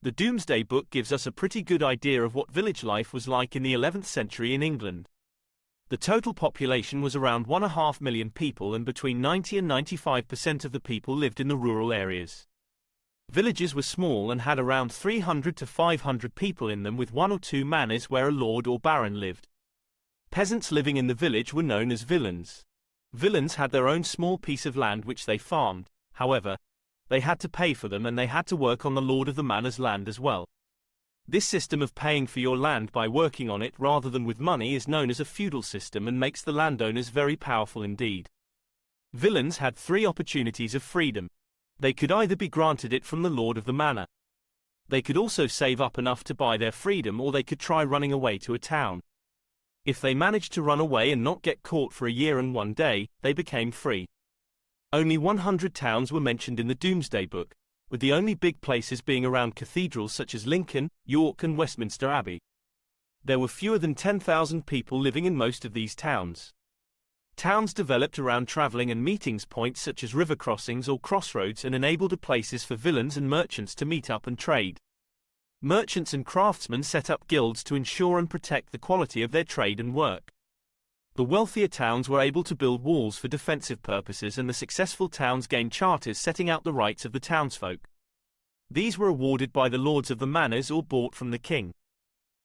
The Domesday Book gives us a pretty good idea of what village life was like in the 11th century in England. The total population was around 1.5 million people, and between 90 and 95% of the people lived in the rural areas. Villages were small and had around 300 to 500 people in them, with 1 or 2 manors where a lord or baron lived. Peasants living in the village were known as villeins. Villeins had their own small piece of land which they farmed. However, they had to pay for them, and they had to work on the lord of the manor's land as well. This system of paying for your land by working on it rather than with money is known as a feudal system and makes the landowners very powerful indeed. Villeins had 3 opportunities of freedom. They could either be granted it from the lord of the manor. They could also save up enough to buy their freedom, or they could try running away to a town. If they managed to run away and not get caught for a year and 1 day, they became free. Only 100 towns were mentioned in the Domesday Book, with the only big places being around cathedrals such as Lincoln, York and Westminster Abbey. There were fewer than 10,000 people living in most of these towns. Towns developed around travelling and meetings points such as river crossings or crossroads, and enabled places for villeins and merchants to meet up and trade. Merchants and craftsmen set up guilds to ensure and protect the quality of their trade and work. The wealthier towns were able to build walls for defensive purposes, and the successful towns gained charters setting out the rights of the townsfolk. These were awarded by the lords of the manors or bought from the king.